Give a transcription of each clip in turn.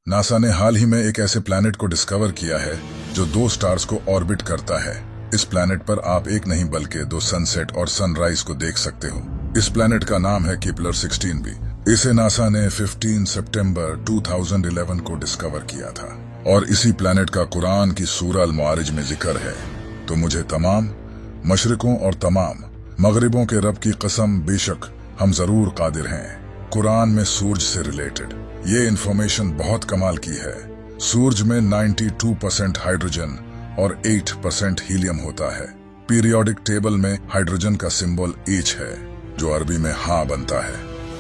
NASA ने हाल ही में एक ऐसे प्लैनेट को डिस्कवर किया है जो 2 स्टार्स को ऑर्बिट करता है। इस प्लैनेट पर आप एक नहीं बल्कि 2 सनसेट और सनराइज को देख सकते हो। इस प्लैनेट का नाम है केपलर 16b। इसे नासा ने 15 सितंबर 2011 को डिस्कवर किया था और इसी प्लैनेट का कुरान की सूरह अल-मुआरिज में जिक्र है। तो मुझे तमाम मशरिकों और तमाम मगरिबों के रब की कसम, बेशक हम जरूर कादिर हैं। कुरान में सूरज से रिलेटेड ये इन्फॉर्मेशन बहुत कमाल की है। सूरज में 92% हाइड्रोजन और 8% हीलियम होता है। पीरियोडिक टेबल में हाइड्रोजन का सिंबल H है जो अरबी में हाँ बनता है।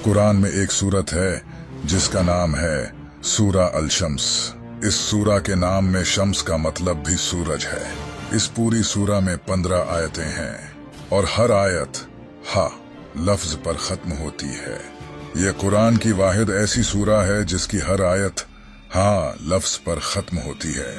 कुरान में एक सूरत है जिसका नाम है सूरह अल-शम्स। इस सूरह के नाम में शम्स का मतलब भी सूरज है। इस पूरी सूरह में 15 आयतें हैं और हर आयत हा लफ्ज पर खत्म होती है। यह कुरान की वाहिद ऐसी सूरह है जिसकी हर आयत हाँ लफ्ज पर खत्म होती है।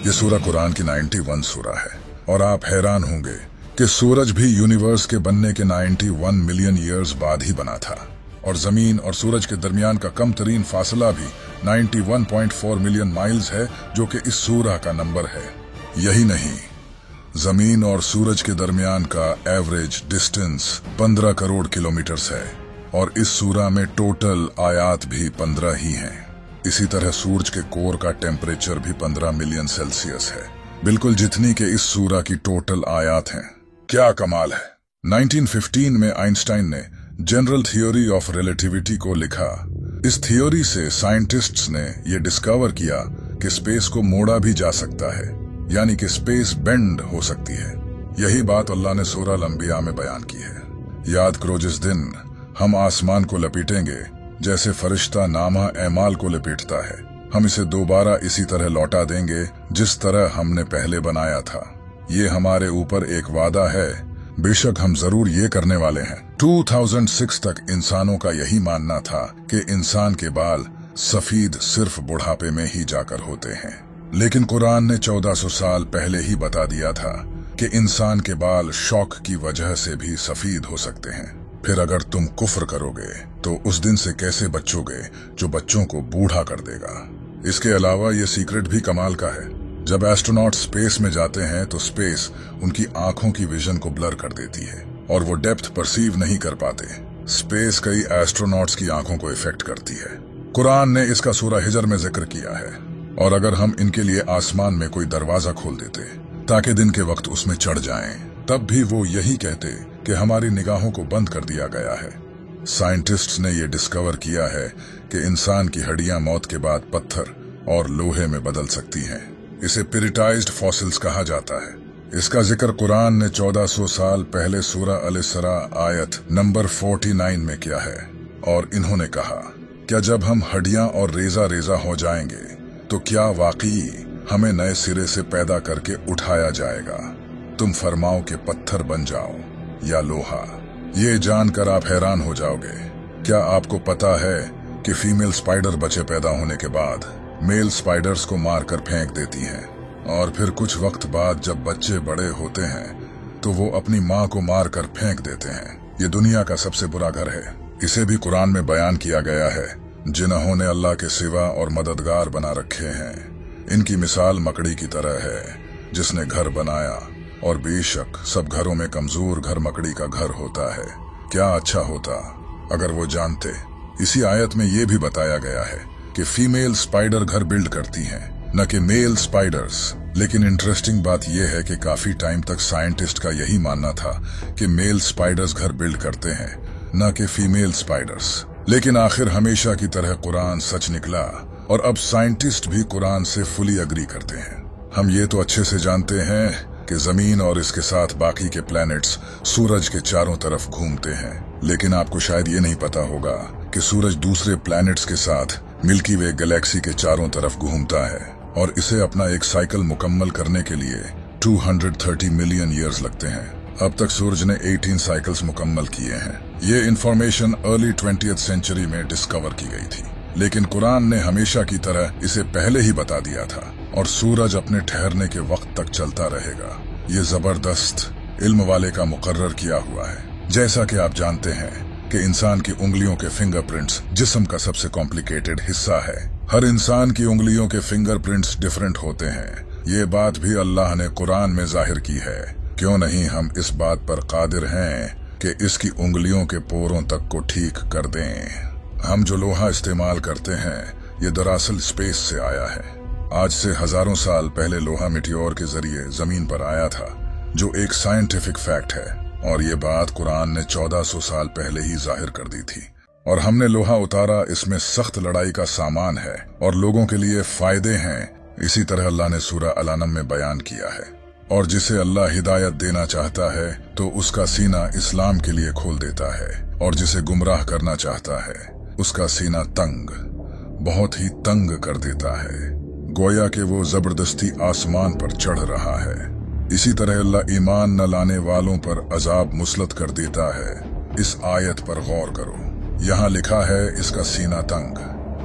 ये सूरह कुरान की 91 सूरह है और आप हैरान होंगे कि सूरज भी यूनिवर्स के बनने के 91 मिलियन ईयर्स बाद ही बना था और जमीन और सूरज के दरमियान का कम तरीन फासला भी 91.4 मिलियन माइल्स है जो कि इस सूरह का नंबर है। यही नहीं, जमीन और सूरज के दरमियान का एवरेज डिस्टेंस 15 करोड़ किलोमीटर्स है और इस सूरह में टोटल आयात भी 15 ही हैं। इसी तरह सूरज के कोर का टेम्परेचर भी 15 मिलियन सेल्सियस है, बिल्कुल जितनी के इस सूरह की टोटल आयात हैं। क्या कमाल है। 1915 में आइंस्टाइन ने जनरल थ्योरी ऑफ रिलेटिविटी को लिखा। इस थ्योरी से साइंटिस्ट्स ने यह डिस्कवर किया कि स्पेस को मोड़ा भी जा सकता है, यानी कि स्पेस बेंड हो सकती है। यही बात अल्लाह ने सूरह अल-अंबिया में बयान की है। याद करो जिस दिन हम आसमान को लपेटेंगे जैसे फरिश्ता नामा एमाल को लपेटता है, हम इसे दोबारा इसी तरह लौटा देंगे जिस तरह हमने पहले बनाया था। ये हमारे ऊपर एक वादा है, बेशक हम जरूर ये करने वाले हैं। 2006 तक इंसानों का यही मानना था कि इंसान के बाल सफेद सिर्फ बुढ़ापे में ही जाकर होते हैं, लेकिन कुरान ने 1400 साल पहले ही बता दिया था कि इंसान के बाल शौक की वजह से भी सफेद हो सकते हैं। फिर अगर तुम कुफ्र करोगे तो उस दिन से कैसे बचोगे जो बच्चों को बूढ़ा कर देगा। इसके अलावा ये सीक्रेट भी कमाल का है। जब एस्ट्रोनॉट स्पेस में जाते हैं तो स्पेस उनकी आंखों की विजन को ब्लर कर देती है और वो डेप्थ परसीव नहीं कर पाते। स्पेस कई एस्ट्रोनॉट्स की आंखों को इफेक्ट करती है। कुरान ने इसका सूरह हिजर में जिक्र किया है। और अगर हम इनके लिए आसमान में कोई दरवाजा खोल देते ताकि दिन के वक्त उसमें चढ़ जाएं, तब भी वो यही कहते कि हमारी निगाहों को बंद कर दिया गया है। साइंटिस्ट्स ने यह डिस्कवर किया है कि इंसान की हड्डियां मौत के बाद पत्थर और लोहे में बदल सकती हैं। इसे पिरिटाइज्ड फॉसिल्स कहा जाता है। इसका जिक्र कुरान ने 1400 साल पहले सूरह अल-इसरा आयत नंबर 49 में किया है और इन्होंने कहा, क्या जब हम हड्डियां और रेजा रेजा हो जाएंगे तो क्या वाकई हमें नए सिरे से पैदा करके उठाया जाएगा? तुम फरमाओ कि पत्थर बन जाओ या लोहा। ये जानकर आप हैरान हो जाओगे। क्या आपको पता है कि फीमेल स्पाइडर बच्चे पैदा होने के बाद मेल स्पाइडर्स को मारकर फेंक देती हैं और फिर कुछ वक्त बाद जब बच्चे बड़े होते हैं तो वो अपनी माँ को मारकर फेंक देते हैं। ये दुनिया का सबसे बुरा घर है। इसे भी कुरान में बयान किया गया है। जिन्होंने अल्लाह के सिवा और मददगार बना रखे हैं, इनकी मिसाल मकड़ी की तरह है जिसने घर बनाया, और बेशक सब घरों में कमजोर घर मकड़ी का घर होता है। क्या अच्छा होता अगर वो जानते। इसी आयत में ये भी बताया गया है कि फीमेल स्पाइडर घर बिल्ड करती हैं, न कि मेल स्पाइडर्स। लेकिन इंटरेस्टिंग बात यह है कि काफी टाइम तक साइंटिस्ट का यही मानना था कि मेल स्पाइडर्स घर बिल्ड करते हैं, न कि फीमेल स्पाइडर्स। लेकिन आखिर हमेशा की तरह कुरान सच निकला और अब साइंटिस्ट भी कुरान से फुली अग्री करते हैं। हम ये तो अच्छे से जानते हैं कि जमीन और इसके साथ बाकी के प्लैनेट्स सूरज के चारों तरफ घूमते हैं, लेकिन आपको शायद ये नहीं पता होगा कि सूरज दूसरे प्लैनेट्स के साथ मिल्की वे गैलेक्सी के चारों तरफ घूमता है और इसे अपना एक साइकिल मुकम्मल करने के लिए 230 मिलियन ईयर्स लगते हैं। अब तक सूरज ने 18 साइकिल्स मुकम्मल किए हैं। ये इंफॉर्मेशन अर्ली 20th सेंचुरी में डिस्कवर की गई थी, लेकिन कुरान ने हमेशा की तरह इसे पहले ही बता दिया था और सूरज अपने ठहरने के वक्त तक चलता रहेगा। ये जबरदस्त इल्म वाले का मुकर्रर किया हुआ है। जैसा कि आप जानते हैं कि इंसान की उंगलियों के फिंगरप्रिंट्स जिस्म का सबसे कॉम्प्लिकेटेड हिस्सा है। हर इंसान की उंगलियों के फिंगरप्रिंट्स डिफरेंट होते हैं। ये बात भी अल्लाह ने कुरान में जाहिर की है। क्यों नहीं हम इस बात पर कादिर हैं कि इसकी उंगलियों के पोरों तक को ठीक कर दें। हम जो लोहा इस्तेमाल करते हैं ये दरअसल स्पेस से आया है। आज से हजारों साल पहले लोहा मिटियोर के जरिए जमीन पर आया था, जो एक साइंटिफिक फैक्ट है, और ये बात कुरान ने 1400 साल पहले ही जाहिर कर दी थी। और हमने लोहा उतारा, इसमें सख्त लड़ाई का सामान है और लोगों के लिए फायदे हैं। इसी तरह अल्लाह ने सूरह अल-अनम में बयान किया है। और जिसे अल्लाह हिदायत देना चाहता है तो उसका सीना इस्लाम के लिए खोल देता है, और जिसे गुमराह करना चाहता है उसका सीना तंग, बहुत ही तंग कर देता है, गोया कि वो जबरदस्ती आसमान पर चढ़ रहा है। इसी तरह अल्लाह ईमान न लाने वालों पर अजाब मुसलत कर देता है। इस आयत पर गौर करो, यहाँ लिखा है इसका सीना तंग,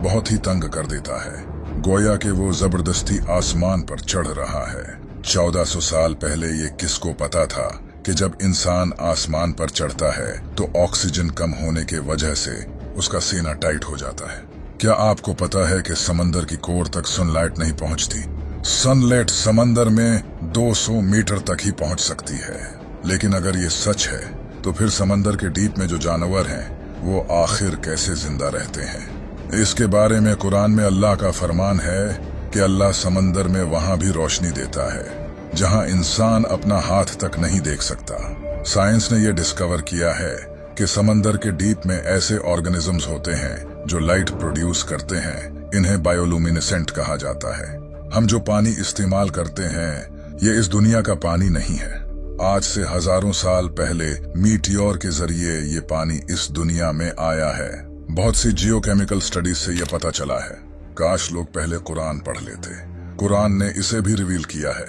बहुत ही तंग कर देता है, गोया कि वो जबरदस्ती आसमान पर चढ़ रहा है। 1400 साल पहले ये किसको पता था कि जब इंसान आसमान पर चढ़ता है तो ऑक्सीजन कम होने के वजह से उसका सीना टाइट हो जाता है। क्या आपको पता है कि समंदर की कोर तक सनलाइट नहीं पहुंचती? सनलाइट समंदर में 200 मीटर तक ही पहुंच सकती है। लेकिन अगर ये सच है तो फिर समंदर के डीप में जो जानवर हैं वो आखिर कैसे जिंदा रहते हैं? इसके बारे में कुरान में अल्लाह का फरमान है कि अल्लाह समंदर में वहां भी रोशनी देता है जहां इंसान अपना हाथ तक नहीं देख सकता। साइंस ने यह डिस्कवर किया है कि समंदर के डीप में ऐसे ऑर्गेनिजम्स होते हैं जो लाइट प्रोड्यूस करते हैं। इन्हें बायोलुमिनेसेंट कहा जाता है। हम जो पानी इस्तेमाल करते हैं ये इस दुनिया का पानी नहीं है। आज से हजारों साल पहले मीटियोर के जरिए ये पानी इस दुनिया में आया है। बहुत सी जियोकेमिकल स्टडीज से यह पता चला है। काश लोग पहले कुरान पढ़ लेते। कुरान ने इसे भी रिवील किया है।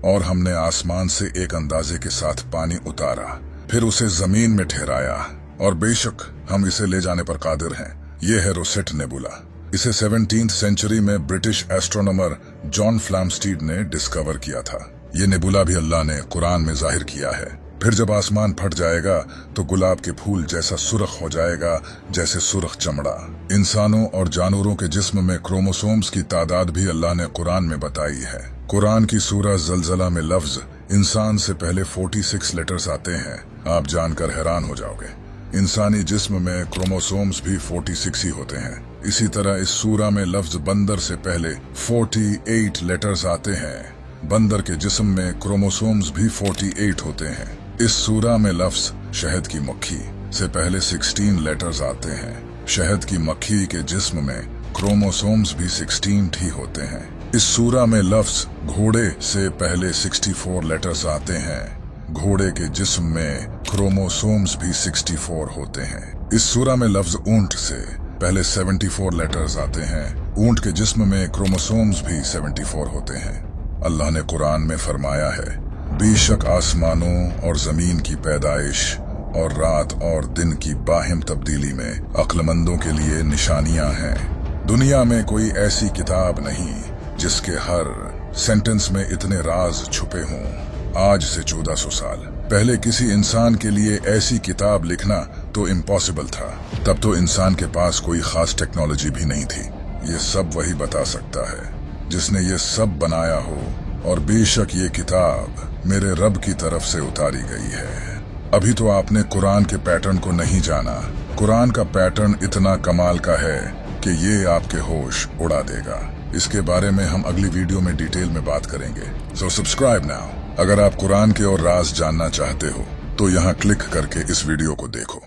और हमने आसमान से एक अंदाजे के साथ पानी उतारा, फिर उसे जमीन में ठहराया, और बेशक हम इसे ले जाने पर कादिर हैं। ये है रोसेट नेबुला। इसे 17th सेंचुरी में ब्रिटिश एस्ट्रोनॉमर जॉन फ्लैमस्टीड ने डिस्कवर किया था। ये नेबुला भी अल्लाह ने कुरान में जाहिर किया है। फिर जब आसमान फट जाएगा तो गुलाब के फूल जैसा सुर्ख हो जाएगा, जैसे सुर्ख चमड़ा। इंसानों और जानवरों के जिस्म में क्रोमोसोम्स की तादाद भी अल्लाह ने कुरान में बताई है। कुरान की सूरह ज़लज़ला में लफ्ज इंसान से पहले 46 लेटर्स आते हैं। आप जानकर हैरान हो जाओगे। इंसानी जिस्म में क्रोमोसोम्स भी 46 ही होते हैं। इसी तरह इस सूरह में लफ्ज बंदर से पहले 48 लेटर्स आते हैं। बंदर के जिस्म में क्रोमोसोम्स भी 48 होते हैं। इस सूरह में लफ्ज शहद की मक्खी से पहले 16 लेटर्स आते हैं। शहद की मक्खी के जिस्म में क्रोमोसोम्स भी 16 ही होते हैं। इस सूरह में लफ्ज घोड़े से पहले 64 लेटर्स आते हैं। घोड़े के जिस्म में क्रोमोसोम्स भी 64 होते हैं। इस सूरह में लफ्ज ऊंट से पहले 74 लेटर्स आते हैं। ऊंट के जिस्म में क्रोमोसोम्स भी 74 होते हैं। अल्लाह ने कुरान में फरमाया है, बेशक आसमानों और जमीन की पैदाइश और रात और दिन की बाहिम तब्दीली में अक्लमंदों के लिए निशानियां हैं। दुनिया में कोई ऐसी किताब नहीं जिसके हर सेंटेंस में इतने राज छुपे हों। आज से 1400 साल पहले किसी इंसान के लिए ऐसी किताब लिखना तो इम्पॉसिबल था। तब तो इंसान के पास कोई खास टेक्नोलॉजी भी नहीं थी। ये सब वही बता सकता है जिसने ये सब बनाया हो, और बेशक ये किताब मेरे रब की तरफ से उतारी गई है। अभी तो आपने कुरान के पैटर्न को नहीं जाना। कुरान का पैटर्न इतना कमाल का है कि ये आपके होश उड़ा देगा। इसके बारे में हम अगली वीडियो में डिटेल में बात करेंगे। So subscribe now. अगर आप कुरान के और राज जानना चाहते हो तो यहाँ क्लिक करके इस वीडियो को देखो।